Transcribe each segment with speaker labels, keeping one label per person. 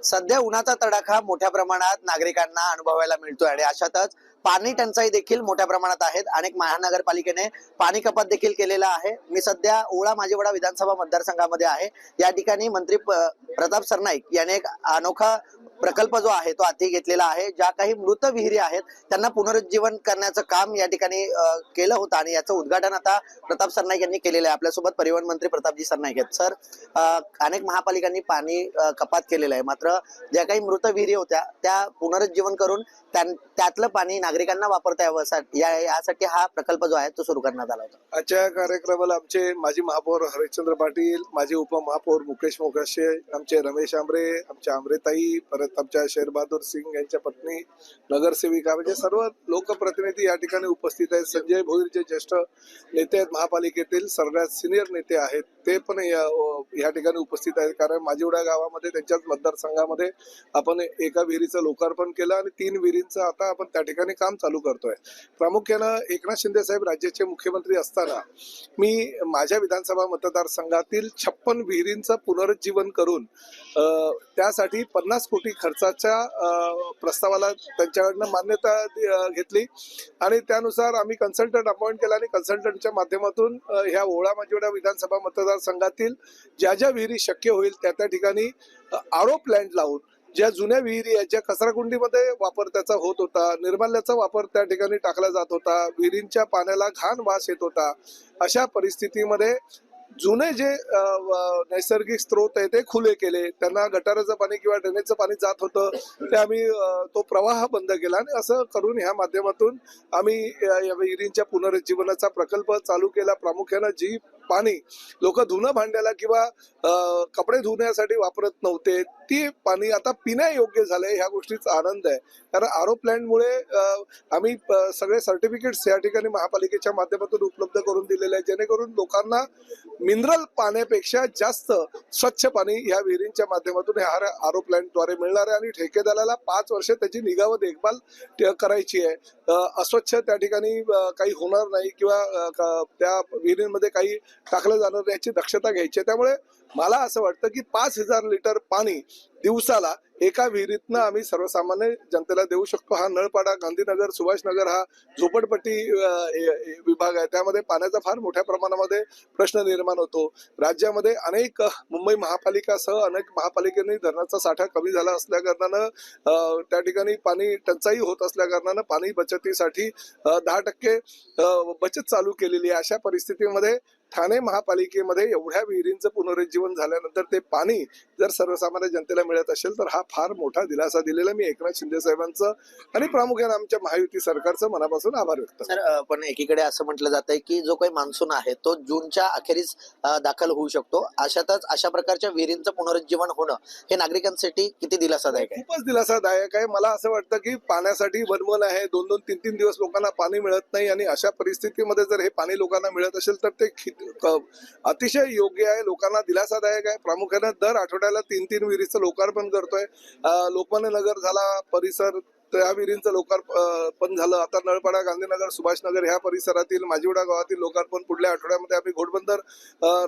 Speaker 1: सध्या उन्हाचा तडाखा मोठ्या प्रमाणात नागरिकांना अनुभवायला मिळतोय आणि अशातच पाणी टंचाई देखील मोठ्या प्रमाणात आहेत। अनेक महानगरपालिकेने पाणी कपात देखील केलेला आहे। मी सध्या ओळा माझेवडा विधानसभा मतदारसंघामध्ये आहे। या ठिकाणी मंत्री प्रताप सरनाईक यांनी एक अनोखा प्रकल्प जो आहे तो हाती घेतलेला आहे। ज्या काही मृत विहिरी आहेत त्यांना पुनरुज्जीवन करण्याचं काम या ठिकाणी केलं होतं आणि याचं उद्घाटन आता प्रताप सरनाईक यांनी केलेलं आहे। आपल्यासोबत परिवहन मंत्री प्रतापजी सरनाईक आहेत। सर, अनेक महापालिकांनी पाणी कपात केलेलं आहे, मात्र ज्या काही मृत विहिरी होत्या त्या पुनरुज्जीवन करून त्यातलं पाणी नागरिकांना वापरता यावं यासाठी हा प्रकल्प जो आहे तो सुरू करण्यात आला होता।
Speaker 2: आजच्या कार्यक्रमाला आमचे माजी महापौर हरिश्चंद्र पाटील, माजी उपमहापौर मुकेश मोकाशे, आमचे रमेश आंबरे, आमच्या आमरेताई, परत आमच्या शेरबहादूर सिंग यांच्या पत्नी, नगरसेविका, म्हणजे सर्व लोकप्रतिनिधी या ठिकाणी उपस्थित आहेत। संजय भोईर जे ज्येष्ठ नेते आहेत, महापालिकेतील सगळ्यात सिनियर नेते आहेत, ते पण या ठिकाणी उपस्थित आहेत। कारण माझीवडा गावामध्ये त्यांच्याच मतदारसंघामध्ये आपण एका विहिरीचं लोकार्पण केलं आणि 3 विहिरींचं आता आपण त्या ठिकाणी काम चालू करतोय। प्रामुख्यानं एकनाथ शिंदे साहेब राज्याचे मुख्यमंत्री असताना मी माझ्या विधानसभा मतदारसंघातील 56 विहिरींचं पुनरुज्जीवन करून त्यासाठी 50 कोटी खर्चाच्या प्रस्तावाला त्यांच्याकडनं मान्यता घेतली आणि त्यानुसार आम्ही कन्सल्टंट अपॉइंट केला आणि कन्सल्टंटच्या माध्यमातून ह्या ओळा माझीवडा विधानसभा मतदारसंघातील ज्या ज्या विहिरी शक्य होईल त्या ठिकाणी आरो प्लांट लावून ज्या जुन्या विहिरी आहेत, ज्या कचराकुंडीमध्ये वापर त्याचा होत होता, निर्माल्याचा वापर त्या ठिकाणी टाकला जात होता, विहिरींच्या पाण्याला घाण वास येत होता, अशा परिस्थितीमध्ये जुने जे नैसर्गिक स्रोत आहे ते खुले केले। त्यांना गटाराचं पाणी किंवा ड्रेनेजचं पाणी जात होतं ते आम्ही तो प्रवाह बंद केला आणि असं करून ह्या माध्यमातून आम्ही या विहिरींच्या पुनरुज्जीवनाचा प्रकल्प चालू केला। प्रामुख्यानं जी पाणी लोक धुणं भांड्याला किंवा कपडे धुण्यासाठी वापरत नव्हते ती पाणी आता पिण्यायोग्य झालंय, ह्या गोष्टीचा आनंद आहे। कारण आरो प्लांटमुळे आम्ही सगळे सर्टिफिकेट्स या ठिकाणी महापालिकेच्या माध्यमातून उपलब्ध करून दिलेले आहेत, जेणेकरून लोकांना मिनरल पाण्यापेक्षा जास्त स्वच्छ पाणी ह्या विहिरींच्या माध्यमातून ह्या आरो प्लांटद्वारे मिळणार आहे। आणि ठेकेदाराला 5 वर्ष त्याची निगा व देखभाल करायची आहे। अस्वच्छ त्या ठिकाणी काही होणार नाही किंवा त्या विहिरींमध्ये काही टाकलं जाणार नाही याची दक्षता घ्यायची आहे। त्यामुळे मला असं वाटतं की 5000 लिटर पाणी दिवसाला एका विहिरीतनं आम्ही सर्वसामान्य जनतेला देऊ शकतो। हा नळपाडा, गांधीनगर, सुभाषनगर हा झोपडपट्टी विभाग आहे, त्यामध्ये पाण्याचा फार मोठ्या प्रमाणामध्ये प्रश्न निर्माण होतो। राज्यामध्ये अनेक मुंबई महापालिकासह अनेक महापालिकेने धरणाचा साठा कमी झाला असल्या कारणानं त्या ठिकाणी पाणी टंचाई होत असल्या कारणानं पाणी बचतीसाठी 10% बचत चालू केलेली आहे। अशा परिस्थितीमध्ये ठाणे महापालिकेमध्ये एवढ्या विहिरींचं पुनरुज्जीवन झाल्यानंतर ते पाणी जर सर्वसामान्य जनतेला मिळत असेल तर हा फार मोठा दिलासा दिलेला मी एकनाथ शिंदे साहेबांचं आणि प्रामुख्याने आमच्या महायुती सरकारचं मनापासून आभार व्यक्त करतो।
Speaker 1: सर, पण एकीकडे असं म्हटलं जातंय की जो काही मान्सून आहे तो जूनच्या अखेरीस दाखल होऊ शकतो। अशातच अशा प्रकारच्या विहिरींचं पुनरुज्जीवन होणं हे नागरिकांसाठी किती दिलासादायक आहे?
Speaker 2: खूपच दिलासादायक आहे। मला असं वाटतं की पाण्यासाठी वनवन आहे, 2-2, 3-3 दिवस लोकांना पाणी मिळत नाही आणि अशा परिस्थितीमध्ये जर हे पाणी लोकांना मिळत असेल तर ते अतिशय योग्य आहे, लोकांना दिलासादायक आहे। प्रामुख्याने दर आठवड्याला 3-3 विहिरीचं लोकार्पण करतोय। लोकमान्य नगर झाला परिसर, त्या विहिरींचं लोकार्पण झालं। आता नळपाडा, गांधीनगर, सुभाषनगर ह्या परिसरातील माझीवडा गावातील लोकार्पण, पुढल्या आठवड्यामध्ये आम्ही घोडबंदर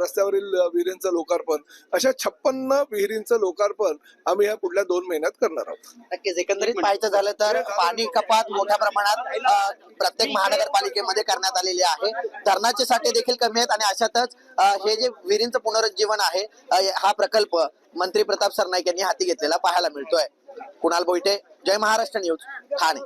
Speaker 2: रस्त्यावरील विहिरींचं लोकार्पण, अशा 56 विहिरींचं लोकार्पण आम्ही या पुढल्या 2 महिन्यात करणार आहोत।
Speaker 1: नक्कीच, एकंदरीत पाहायचं झालं तर पाणी कपात मोठ्या प्रमाणात प्रत्येक महानगरपालिकेमध्ये करण्यात आलेली आहे। धरणाचे साठे देखील कमी आहेत आणि अशातच हे जे विहिरींचं पुनरुज्जीवन आहे हा प्रकल्प मंत्री प्रताप सरनाईक यांनी हाती घेतलेला पाहायला मिळतोय। कुणाल बोईटे, जय महाराष्ट्र न्यूज, ठाणे।